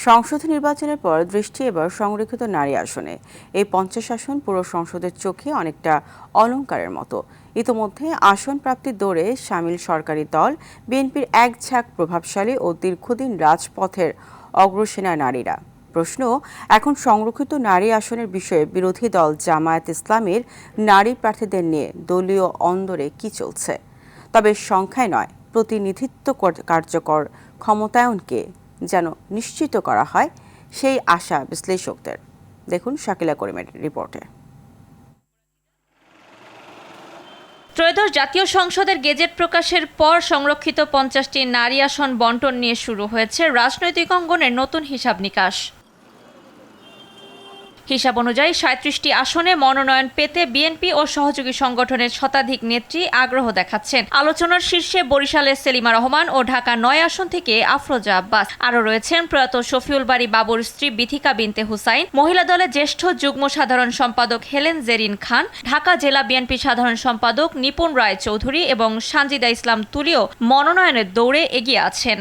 সংসদ নির্বাচনের পর দৃষ্টি এবার সংরক্ষিত নারী আসনে। এই 50 আসন পুরো সংসদের চোখে অনেকটা অলংকারের মতো। ইতোমধ্যে আসন প্রাপ্তির দৌড়ে সামিল সরকারি দল বিএনপির এক ঝাঁক প্রভাবশালী ও দীর্ঘদিন রাজপথের অগ্রসেনা নারীরা। প্রশ্ন, এখন সংরক্ষিত নারী আসনের বিষয়ে বিরোধী দল জামায়াত ইসলামের নারী প্রার্থীদের নিয়ে দলীয় অন্দরে কি চলছে? তবে সংখ্যায় নয়, প্রতিনিধিত্ব কার্যকর ক্ষমতায়নকে যেন নিশ্চিত করা হয়, সেই আশা বিশ্লেষকদের। দেখুন শাকিলা করিমের রিপোর্টে। ত্রয়োদশ জাতীয় সংসদের গেজেট প্রকাশের পর সংরক্ষিত 50টি নারী আসন বণ্টন নিয়ে শুরু হয়েছে রাজনৈতিক অঙ্গনের নতুন হিসাব নিকাশ। হিসাব অনুযায়ী 37টি আসনে মনোনয়ন পেতে বিএনপি ও সহযোগী সংগঠনের শতাধিক নেত্রী আগ্রহ দেখাচ্ছেন। আলোচনার শীর্ষে বরিশালের সেলিমা রহমান ও ঢাকা 9 আসন থেকে আফরোজা আব্বাস। আরও রয়েছেন প্রয়াত শফিউল বারী বাবুর স্ত্রী বিথিকা বিনতে হুসাইন, মহিলা দলের জ্যেষ্ঠ যুগ্ম সাধারণ সম্পাদক হেলেন জেরিন খান, ঢাকা জেলা বিএনপি সাধারণ সম্পাদক নিপুণ রায় চৌধুরী এবং সানজিদা ইসলাম তুলিও মনোনয়নের দৌড়ে এগিয়ে আছেন।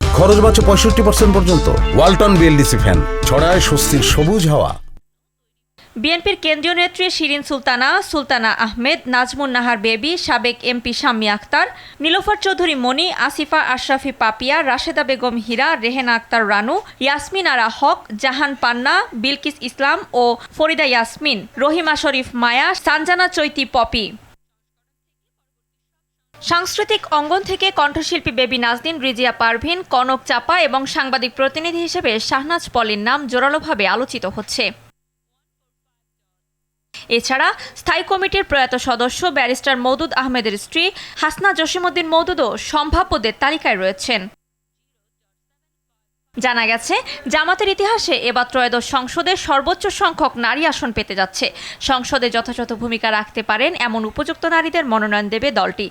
খরচ বাঁচে 65% পর্যন্ত। ওয়ালটন বিএলডিসি ফ্যান ছড়ায় স্বস্তির সবুজ হাওয়া। বিএনপির কেন্দ্রীয় নেত্রী শিরিন সুলতানা আহমেদ, নাজমুন নাহার বেবি, সাবেক এমপি শাম্মী আক্তার, নীলোফার চৌধুরী মনি, আসিফা আশরাফি পাপিয়া, রাশেদা বেগম হীরা, রেহেনা আক্তার রানু, ইয়াসমিন আরা হক, জাহান পান্না, বিলকিস ইসলাম ও ফরিদা ইয়াসমিন, রহিমা শরীফ মায়া, সানজানা চৈতি পপি। সাংস্কৃতিক অঙ্গন থেকে কণ্ঠশিল্পী বেবি নাজনীন, রিজিয়া পারভিন, কনক চাপা এবং সাংবাদিক প্রতিনিধি হিসেবে শাহনাজ পলির নাম জোরালোভাবে আলোচিত হচ্ছে। এছাড়া স্থায়ী কমিটির প্রয়াত সদস্য ব্যারিস্টার মওদুদ আহমেদের স্ত্রী হাসনা জসিমউদ্দিন মওদুদও সম্ভাব্যদের তালিকায় রয়েছেন। জানা গেছে, জামাতের ইতিহাসে এবার ত্রয়োদশ সংসদে সর্বোচ্চ সংখ্যক নারী আসন পেতে যাচ্ছে। সংসদে যথাযথ ভূমিকা রাখতে পারেন এমন উপযুক্ত নারীদের মনোনয়ন দেবে দলটি।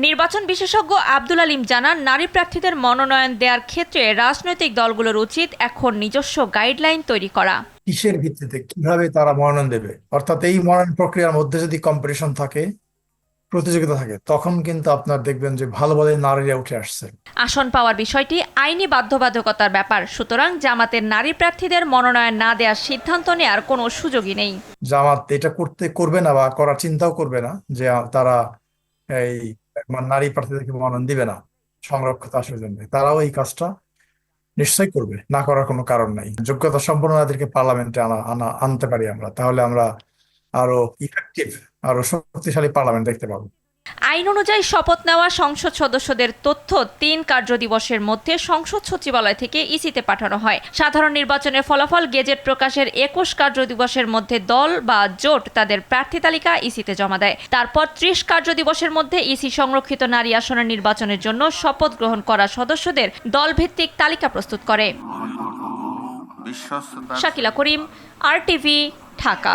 নির্বাচন বিশেষজ্ঞ আব্দুল আলীম জানান, নারী প্রার্থীদের মনোনয়ন দেওয়ার ক্ষেত্রে রাজনৈতিক দলগুলোর উচিত এখন নিজস্ব গাইডলাইন তৈরি করা। কিসের ভিত্তিতে কিভাবে তারা মনোনয়ন দেবে, অর্থাৎ এই মনোনয়ন প্রক্রিয়ার মধ্যে যদি কম্পিটিশন থাকে, প্রতিযোগিতা থাকে, তখন কিন্তু আপনার দেখবেন যে ভালো ভালো নারীরা উঠে আসছে। আসন পাওয়ার বিষয়টি আইনি বাধ্যবাধকতার ব্যাপার, সুতরাং জামাতের নারী প্রার্থীদের মনোনয়ন না দেওয়ার সিদ্ধান্ত নেওয়ার কোনো সুযোগই নেই। জামাত এটা করবে না বা করার চিন্তাও করবে না যে তারা এই নারী প্রার্থীদেরকে মনোনয়ন দিবে না সংরক্ষিত আসনের জন্য। তারাও এই কাজটা নিশ্চয়ই করবে, না করার কোনো কারণ নাই। যোগ্যতা সম্পন্ন নারীদেরকে পার্লামেন্টে আনতে পারি আমরা, তাহলে আমরা আরো ইফেক্টিভ, আরো শক্তিশালী পার্লামেন্ট দেখতে পাবো। আইন অনুযায়ী শপথ নেওয়া সংসদ সদস্যদের তথ্য 3 কার্যদিবসের মধ্যে সংসদ সচিবালয় থেকে ইসিতে পাঠানো হয়। সাধারণ নির্বাচনের ফলাফল গেজেট প্রকাশের 21 কার্যদিবসের মধ্যে দল বা জোট তাদের প্রার্থী তালিকা ইসিতে জমা দেয়। তারপর 30 কার্যদিবসের মধ্যে ইসি সংরক্ষিত নারী আসনের নির্বাচনের জন্য শপথ গ্রহণ করা সদস্যদের দলভিত্তিক তালিকা প্রস্তুত করে। শাকিলা করিম, RTV, ঢাকা।